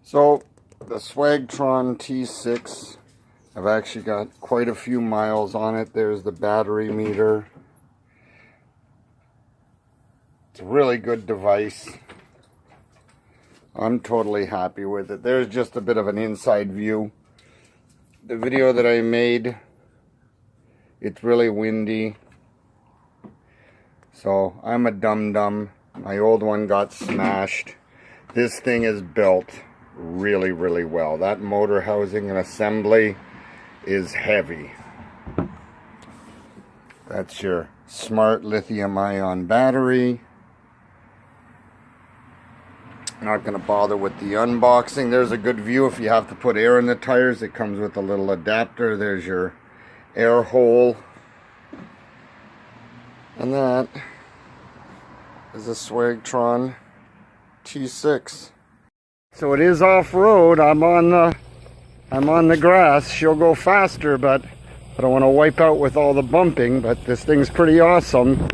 So the Swagtron T6, I've actually got quite a few miles on it. There's the battery meter. It's a really good device. I'm totally happy with it. There's just a bit of an inside view. The video that I made, it's really windy. So I'm a dum-dum. My old one got smashed. This thing is built really, really well. That motor housing and assembly is heavy. That's your smart lithium-ion battery. Not going to bother with the unboxing. There's a good view if you have to put air in the tires. It comes with a little adapter. There's your air hole. And that is a Swagtron T6. So it is off-road. I'm on the grass. She'll go faster, but I don't want to wipe out with all the bumping, but this thing's pretty awesome.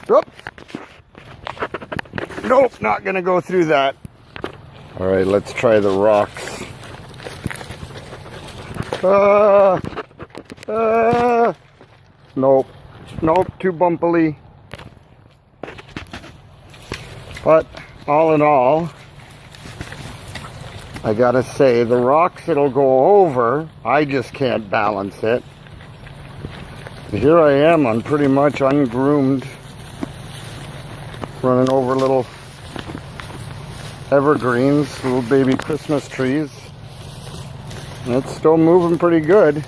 Oop. Nope, not gonna go through that. All right, let's try the rocks. Nope, too bumpily. But all in all, I gotta say, the rocks it'll go over, I just can't balance it. Here I am, I'm pretty much ungroomed, running over little evergreens, little baby Christmas trees. And it's still moving pretty good.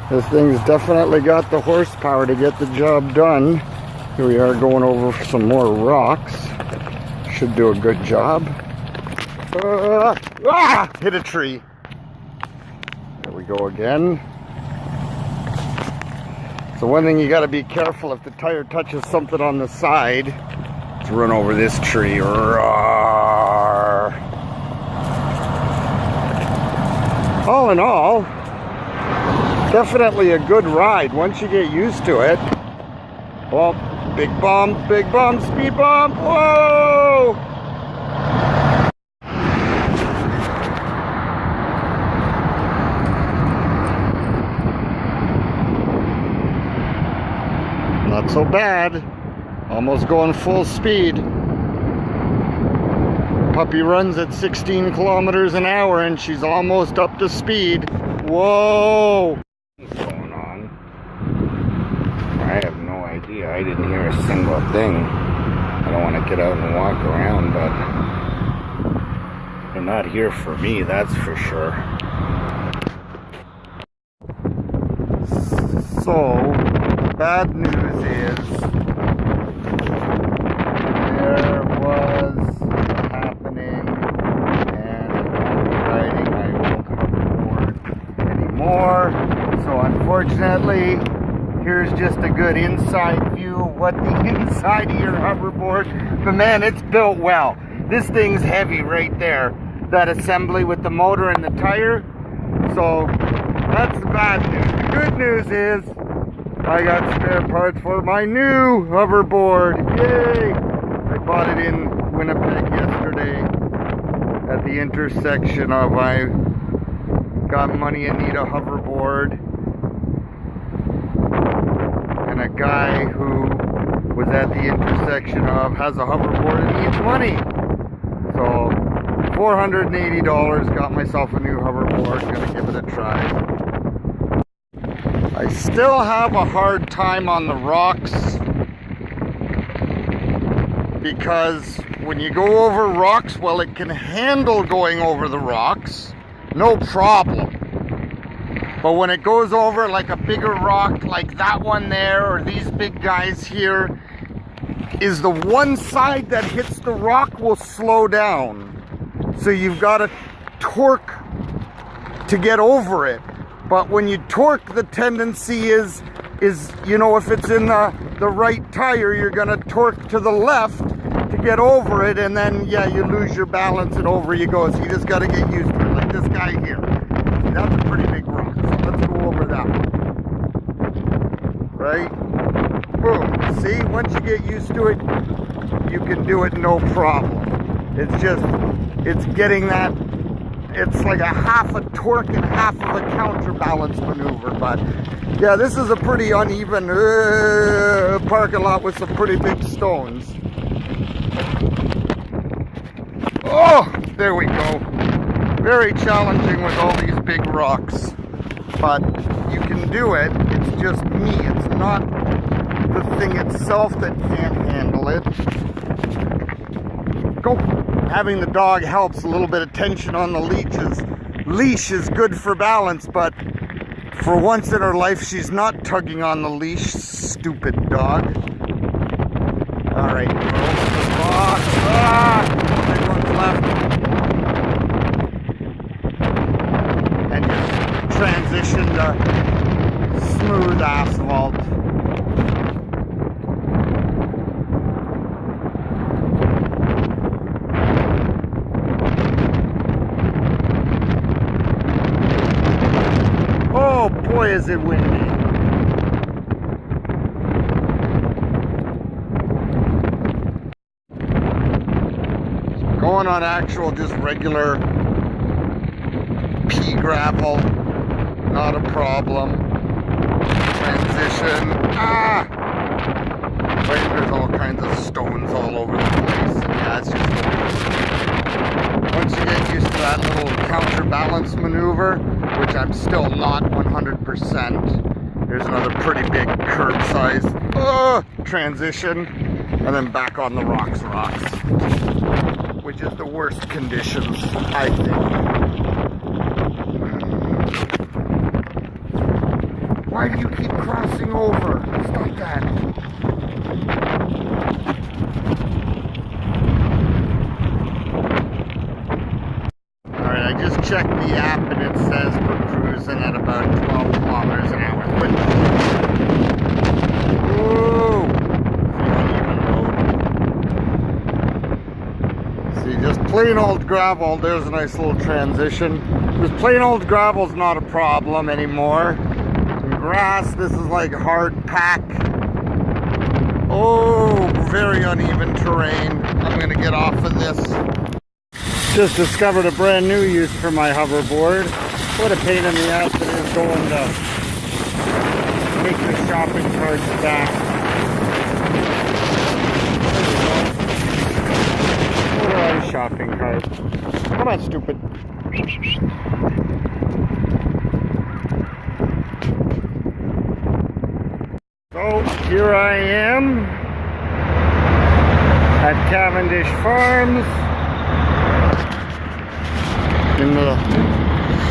This thing's definitely got the horsepower to get the job done. Here we are going over some more rocks. Should do a good job. Hit a tree. There we go again. So one thing you got to be careful, if the tire touches something on the side, to run over this tree. Roar. All in all, definitely a good ride once you get used to it. Well, big bump, speed bump, whoa! Not so bad. Almost going full speed. Puppy runs at 16 kilometers an hour and she's almost up to speed. Whoa! What's going on? I have no idea. I didn't hear a single thing. I don't want to get out and walk around, but they're not here for me, that's for sure. So, bad news is there was a happening and I won't be riding my old hoverboard anymore. So unfortunately, here's just a good inside view of what the inside of your hoverboard. But man, it's built well. This thing's heavy right there. That assembly with the motor and the tire. So that's the bad news. The good news is I got spare parts for my new hoverboard. Yay! I bought it in Winnipeg yesterday at the intersection of I got money and need a hoverboard, and a guy who was at the intersection of has a hoverboard and needs money. So $480, got myself a new hoverboard, gonna give it a try. I still have a hard time on the rocks because when you go over rocks, well, it can handle going over the rocks, no problem. But when it goes over like a bigger rock like that one there or these big guys here, is the one side that hits the rock will slow down. So you've got to torque to get over it. But when you torque, the tendency is you know, if it's in the right tire, you're gonna torque to the left to get over it, and then yeah, you lose your balance and over you go. So you just gotta get used to it, like this guy here. That's a pretty big rock, so let's go over that one. Right? Boom. See, once you get used to it, you can do it no problem. It's getting that, it's like a half a torque and half of a counterbalance maneuver. But yeah, this is a pretty uneven parking lot with some pretty big stones. Oh, there we go. Very challenging with all these big rocks. But you can do it. It's just me. It's not the thing itself that can't handle it. Go. Having the dog helps. A little bit of tension on the leash is good for balance, but for once in her life, she's not tugging on the leash. Stupid dog. All right, big one's left. And just transition to smooth asphalt. Oh boy, is it windy. Going on actual, just regular pea gravel, not a problem. Transition. Wait, there's all kinds of stones all over the place. Yeah, it's just, once you get used to that little counterbalance maneuver, which I'm still not 100%. There's another pretty big curb size transition, and then back on the rocks, which is the worst conditions, I think. Why do you keep crossing over? Stop that. Alright, I just checked the app and it says we're cruising at about 12 kilometers an hour. Whoa! See, just plain old gravel. There's a nice little transition. This plain old gravel's not a problem anymore. In grass, this is like hard pack. Oh, very uneven terrain. I'm gonna get off of this. Just discovered a brand new use for my hoverboard. What a pain in the ass it is going to make the shopping carts back. What are our shopping carts? Come on, stupid. So here I am at Cavendish Farms, in the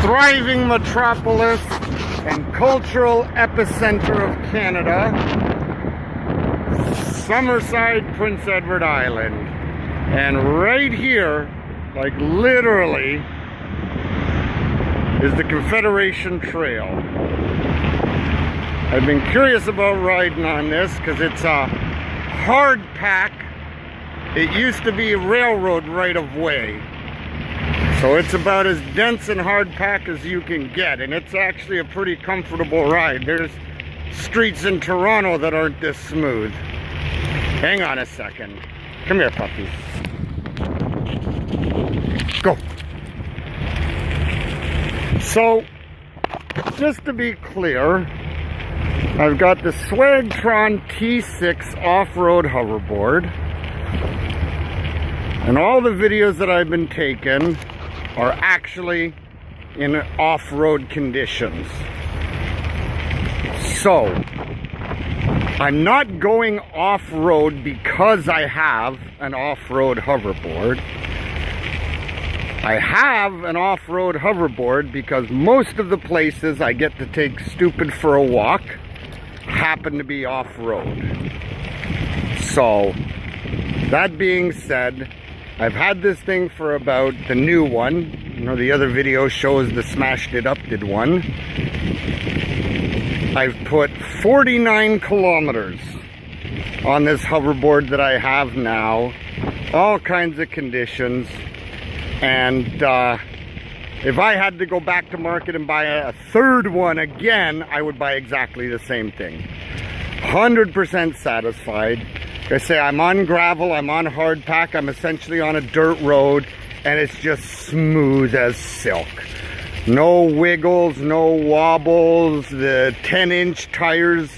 thriving metropolis and cultural epicenter of Canada, Summerside, Prince Edward Island. And right here, like literally, is the Confederation Trail. I've been curious about riding on this because it's a hard pack. It used to be a railroad right of way. So it's about as dense and hard pack as you can get, and it's actually a pretty comfortable ride. There's streets in Toronto that aren't this smooth. Hang on a second. Come here, puppy. Go. So, just to be clear, I've got the Swagtron T6 off-road hoverboard, and all the videos that I've been taking are actually in off-road conditions. So, I'm not going off-road because I have an off-road hoverboard. I have an off-road hoverboard because most of the places I get to take stupid for a walk happen to be off-road. So, that being said, I've had this thing for about, the new one, You know, the other video shows the smashed it up did one. I've put 49 kilometers on this hoverboard that I have now. All kinds of conditions. And if I had to go back to market and buy a third one again, I would buy exactly the same thing. 100% satisfied. Like I say, I'm on gravel, I'm on hard pack, I'm essentially on a dirt road, and it's just smooth as silk. No wiggles, no wobbles. The 10-inch tires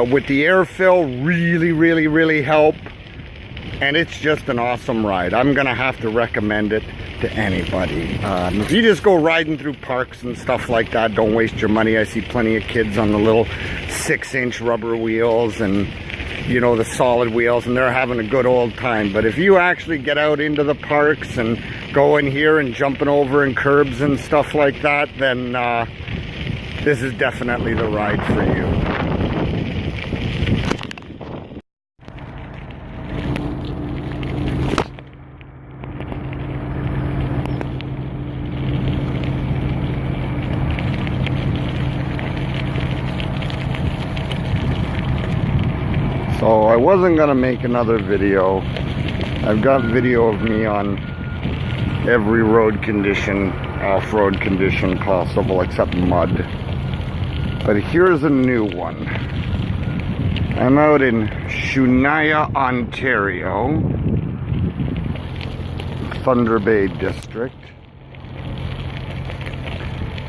with the air fill really help. And it's just an awesome ride. I'm gonna have to recommend it to anybody. If you just go riding through parks and stuff like that, don't waste your money. I see plenty of kids on the little 6-inch rubber wheels and, you know, the solid wheels, and they're having a good old time. But if you actually get out into the parks and go in here and jumping over in curbs and stuff like that, then this is definitely the ride for you. So I wasn't gonna make another video. I've got video of me on every road condition, off-road condition possible except mud. But here's a new one. I'm out in Shunaya, Ontario, Thunder Bay District.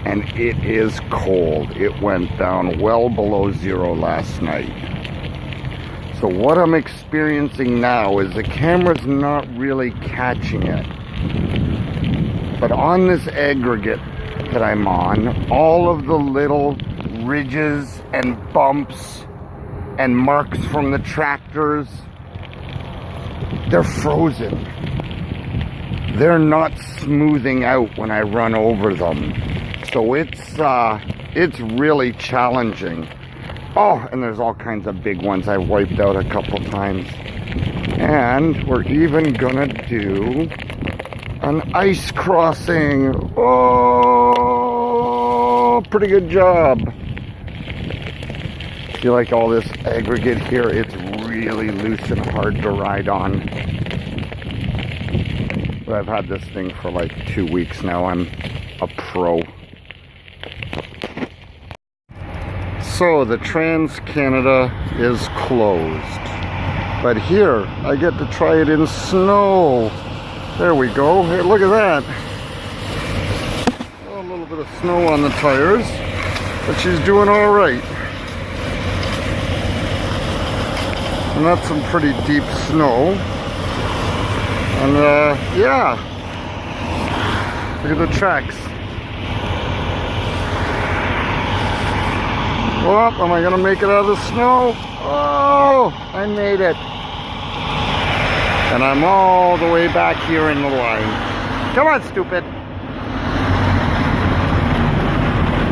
And it is cold. It went down well below zero last night. So what I'm experiencing now is the camera's not really catching it. But on this aggregate that I'm on, all of the little ridges and bumps and marks from the tractors, they're frozen. They're not smoothing out when I run over them. So it's really challenging. Oh, and there's all kinds of big ones I've wiped out a couple times. And we're even gonna do an ice crossing. Oh, pretty good job. See, like all this aggregate here, it's really loose and hard to ride on. But I've had this thing for like 2 weeks now. I'm a pro. So the Trans-Canada is closed, but here I get to try it in snow. There we go. Hey, look at that. Oh, a little bit of snow on the tires, but she's doing all right. And that's some pretty deep snow. And yeah, look at the tracks. Oh, am I gonna make it out of the snow? Oh, I made it. And I'm all the way back here in the line. Come on, stupid.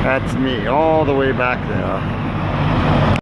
That's me, all the way back there.